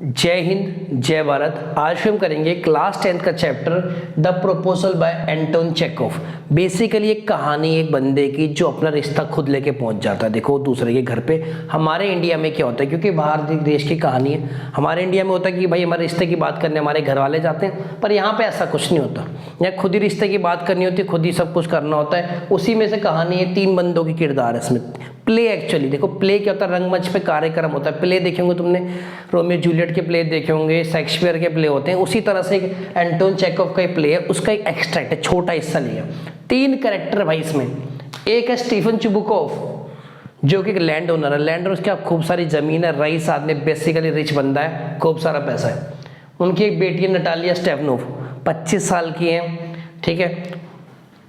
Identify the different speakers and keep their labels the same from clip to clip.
Speaker 1: जय हिंद, जय भारत। आज हम करेंगे क्लास 10th का chapter the proposal by Anton Chekhov. Basically एक कहानी एक बंदे की जो अपना रिश्ता खुद लेके पहुंच जाता है। देखो दूसरे के घर पे। हमारे इंडिया में क्या होता है, क्योंकि बाहर देश की कहानी है, हमारे इंडिया में होता है कि भाई हमारे रिश्ते की बात करने हमारे घर वाले जाते हैं, पर यहाँ पे ऐसा कुछ नहीं होता। यहाँ खुद ही रिश्ते की बात करनी होती है, खुद ही सब कुछ करना होता है। उसी में से कहानी है, 3 बंदों की किरदार है इसमें। प्ले एक्चुअली देखो, प्ले क्या होता है, रंगमंच पे कार्यक्रम होता है। प्ले देखे होंगे तुमने, रोमियो जूलियट के प्ले देखे होंगे, शेक्सपियर के प्ले होते हैं। उसी तरह से एक एंटोन चेखोव का प्ले है, उसका एक एक्सट्रैक्ट है, छोटा हिस्सा लिया। 3 कैरेक्टर भाई इसमें। एक है स्टीफन चुबुकोव जो कि एक लैंड ओनर है। लैंड ओनर, उसके आप खूब सारी जमीन है, रईस आदमी, बेसिकली रिच बंदा है, खूब सारा पैसा है। उनकी एक बेटी है नटालिया स्टेपनोव, 25 साल की है, ठीक है।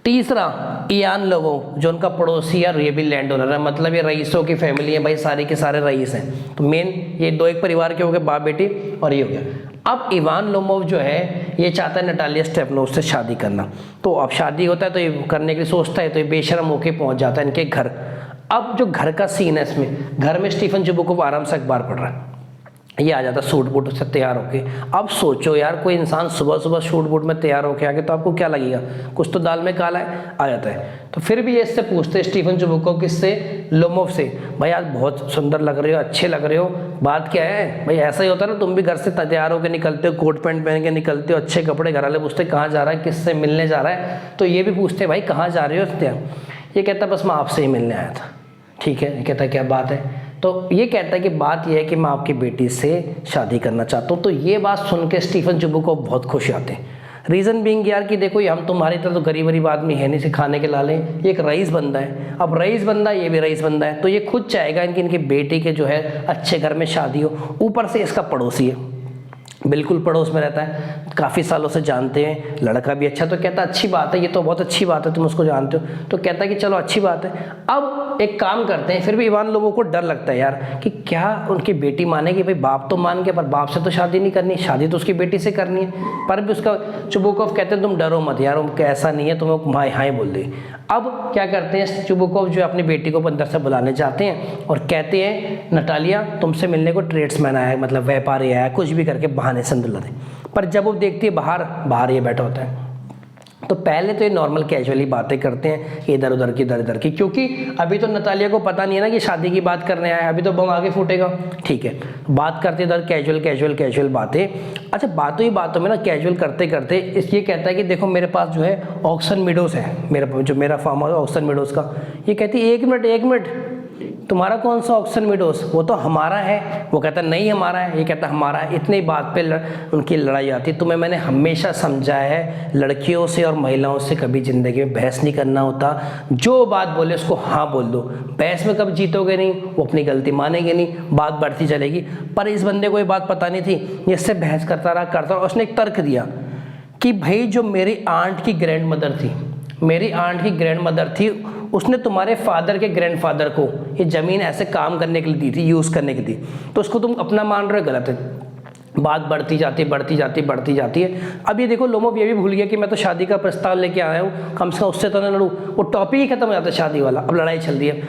Speaker 1: तीसरा इयान लोवोव जो उनका पड़ोसी है, ये भी लैंड ओनर है, मतलब ये रईसों की फैमिली है भाई, सारे के सारे रईस हैं। तो मेन ये दो एक परिवार के हो गए, बाप बेटी, और ये हो गया। अब इवान लोमोव जो है ये चाहता है नटालिया स्टेपनोव से शादी करना। तो अब शादी होता है तो ये करने के लिए सोचता है, तो ये बेशर्म होके पहुंच जाता है इनके घर। अब जो घर का सीन है इसमें, घर में स्टीफन चुबुकोव आराम से अखबार पढ़ रहा है। ये आ जाता सूट बूट से तैयार होके। अब सोचो यार, कोई इंसान सुबह सुबह सूट बूट में तैयार होके आके, तो आपको क्या लगेगा, कुछ तो दाल में काला है, आ जाता है। तो फिर भी ये इससे पूछते स्टीफन चुबुकोव, किससे, लोमोव से, भाई आज बहुत सुंदर लग रहे हो, अच्छे लग रहे हो, बात क्या है। भाई ऐसा ही होता है ना, तुम भी घर से तैयार होकर निकलते हो, कोट पैंट पहन के निकलते हो, अच्छे कपड़े, घर वाले पूछते कहाँ जा रहा है, किससे मिलने जा रहा है, तो ये भी पूछते भाई कहाँ जा रहे हो। ये कहता बस मैं आपसे ही मिलने आया था। ठीक है, ये कहता क्या बात है, तो ये कहता है कि बात यह है कि मैं आपकी बेटी से शादी करना चाहता हूँ। तो ये बात सुन के स्टीफन चुबुकोव बहुत खुश आते हैं। रीज़न बीइंग यार कि देखो हम तुम्हारी तरह तो गरीब गरीब आदमी है नहीं, सिखाने के लाले, ये एक रईस बंदा है। अब रईस बंदा, ये भी रईस बंदा है, तो ये खुद चाहेगा इनकी बेटी के जो है अच्छे घर में शादी हो। ऊपर से इसका पड़ोसी है, बिल्कुल पड़ोस में रहता है, काफ़ी सालों से जानते हैं, लड़का भी अच्छा। तो कहता अच्छी बात है, ये तो बहुत अच्छी बात है, तुम उसको जानते हो। तो कहता है कि चलो अच्छी बात है। अब एक काम करते हैं, फिर भी इवान लोगों को डर लगता है यार कि क्या उनकी बेटी मानेगी। भाई बाप तो मान के, पर बाप से तो शादी नहीं करनी, शादी तो उसकी बेटी से करनी है। पर भी उसका चुबुकोव कहते हैं तुम डरो मत यार, ऐसा नहीं है, तुम्हें हाय हाय बोल दे। अब क्या करते हैं, चुबुकोव जो अपनी बेटी को अंदर से बुलाने जाते हैं और कहते हैं नटालिया तुमसे मिलने को ट्रेड्समैन आया है, मतलब व्यापारी आया है, कुछ भी करके बहाने से अंदर लाते। पर जब वो देखती है बाहर ये बैठा होता है, तो पहले तो ये नॉर्मल कैजुअली बातें करते हैं इधर उधर की, क्योंकि अभी तो नतालिया को पता नहीं है ना कि शादी की बात करने आया है, अभी तो बम आगे फूटेगा। ठीक है, बात करते इधर कैजुअल बातें। अच्छा, बातों में ना कैजुअल करते करते ये कहता है कि देखो मेरे पास जो है ऑक्सन मीडोज है, मेरा फार्म हाउस ऑक्सन मीडोज का। ये कहती है एक मिनट, तुम्हारा कौन सा ऑक्सन मीडोज, वो तो हमारा है। वो कहता नहीं हमारा है, ये कहता हमारा है। इतनी बात पे उनकी लड़ाई आती। तुम्हें मैंने हमेशा समझाया है, लड़कियों से और महिलाओं से कभी ज़िंदगी में बहस नहीं करना होता, जो बात बोले उसको हाँ बोल दो। बहस में कब जीतोगे नहीं, वो अपनी गलती मानेंगे नहीं, बात बढ़ती चलेगी। पर इस बंदे को ये बात पता नहीं थी, इससे बहस करता रहा। उसने एक तर्क दिया कि भाई जो मेरी आंट की ग्रैंड मदर थी, उसने तुम्हारे फादर के ग्रैंडफादर को ये ज़मीन ऐसे काम करने के लिए दी थी, यूज़ करने के लिए, तो उसको तुम अपना मान रहे हो, गलत है। बात बढ़ती जाती है। अब ये देखो लोमोव ये भी भूल गया कि मैं तो शादी का प्रस्ताव लेके आया हूँ, कम से कम उससे तो ना लड़ूँ। वो टॉपिक ही खत्म हो जाता है शादी वाला। अब लड़ाई चल रही है,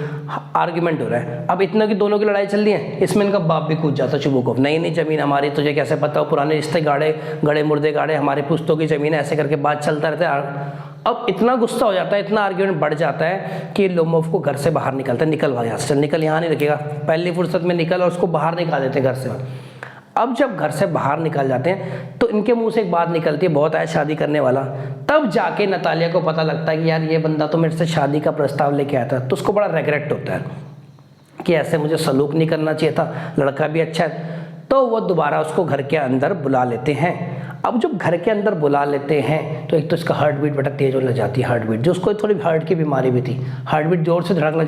Speaker 1: आर्ग्यूमेंट हो रहा है। अब इतना कि दोनों की लड़ाई चल रही है, इसमें इनका बाप भी कूद जाता चुबुकोव, नहीं ज़मीन हमारी, तुझे कैसे पता हो, पुराने रिश्ते गड़े मुर्दे गाड़े, हमारे पुश्तों की ज़मीन, ऐसे करके बात चलता रहता है। अब इतना गुस्सा हो जाता है, इतना आर्ग्यूमेंट बढ़ जाता है कि लोमोव को घर से बाहर निकलता है, निकल भाग यहाँ से, निकल, यहाँ नहीं रखेगा, पहली फुर्सत में निकल, और उसको बाहर निकाल देते हैं घर से। अब जब घर से बाहर निकल जाते हैं तो इनके मुंह से एक बात निकलती है, बहुत आया शादी करने वाला। तब जाके नतालिया को पता लगता है कि यार ये बंदा तो मेरे से शादी का प्रस्ताव लेके आया था। तो उसको बड़ा रिग्रेट होता है कि ऐसे मुझे सलूक नहीं करना चाहिए था, लड़का भी अच्छा है। तो वो दोबारा उसको घर के अंदर बुला लेते हैं। अब जब घर के अंदर बुला लेते हैं तो एक तो इसका हार्ट बीट बड़ा तेज होने लग जाती है, हार्ट बीट, जो उसको थोड़ी हार्ट की बीमारी भी थी, हार्ट बीट जोर से धड़कने लग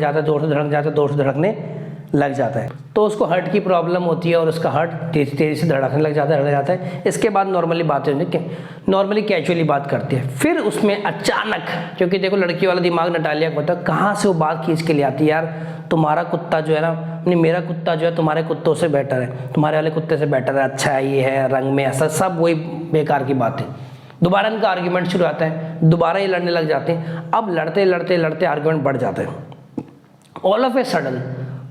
Speaker 1: जाता है, तो उसको हार्ट की प्रॉब्लम होती है और उसका हार्ट तेज़ी से धड़कने लग जाता है। इसके बाद नॉर्मली कैजुअली बात करती है। फिर उसमें अचानक, क्योंकि देखो लड़की वाला दिमाग नटालिया को होता है, कहाँ से वो बात खींच के ले आती है, यार तुम्हारा कुत्ता जो है ना, नहीं मेरा कुत्ता जो है तुम्हारे कुत्तों से बेटर है, तुम्हारे वाले कुत्ते से बेटर है, अच्छा है, ये है, रंग में ऐसा, सब वही बेकार की बात है। दोबारा इनका आर्ग्यूमेंट शुरू आता है, दोबारा ये लड़ने लग जाते हैं। अब लड़ते आर्ग्यूमेंट बढ़ जाता है। ऑल ऑफ ए सडन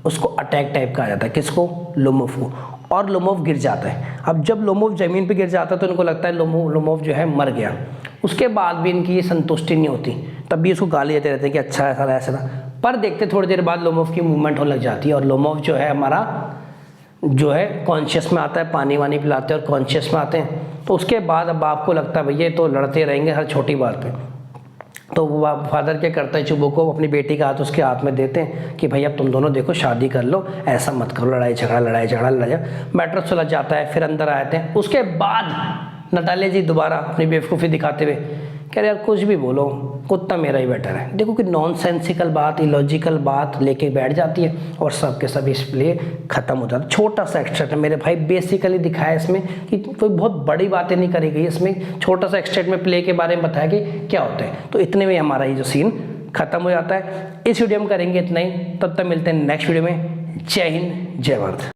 Speaker 1: उसको अटैक टाइप का आ जाता है, किसको, लोमोव को। और लोमोव गिर जाता है। अब जब लोमोव ज़मीन पे गिर जाता है तो इनको लगता है लोमोव जो है मर गया। उसके बाद भी इनकी ये संतुष्टि नहीं होती, तब भी इसको गाली देते रहते हैं कि अच्छा है साला ऐसा ना। पर देखते थोड़ी देर बाद लोमोव की मूवमेंट होने लग जाती है और लोमोव जो है हमारा जो है कॉन्शियस में आता है, पानी वानी पिलाते हैं और कॉन्शियस में आते हैं। तो उसके बाद अब आपको लगता है भैया तो लड़ते रहेंगे हर छोटी बात पे। तो वो फादर क्या करता है, चुबो को अपनी बेटी का हाथ उसके हाथ में देते हैं कि भैया तुम दोनों देखो शादी कर लो, ऐसा मत करो, लड़ाई झगड़ा मैटर सुलझ जाता है। फिर अंदर आते हैं। उसके बाद नटालिया जी दोबारा अपनी बेवकूफ़ी दिखाते हुए कह रहे यार कुछ भी बोलो, कुत्ता मेरा ही बेटर है। देखो कि नॉनसेंसिकल बात, इलॉजिकल बात लेके बैठ जाती है और सब के सब इस प्ले खत्म हो जाता है। छोटा सा एक्सट्रैक्ट मेरे भाई बेसिकली दिखाया इसमें कि कोई बहुत बड़ी बातें नहीं करी गई, इसमें छोटा सा एक्सट्रैक्ट में प्ले के बारे में बताया कि क्या होता है। तो इतने में हमारा ये जो सीन खत्म हो जाता है। इस वीडियो में करेंगे इतना ही, तब तक मिलते हैं नेक्स्ट वीडियो में। जय हिंद, जय भारत।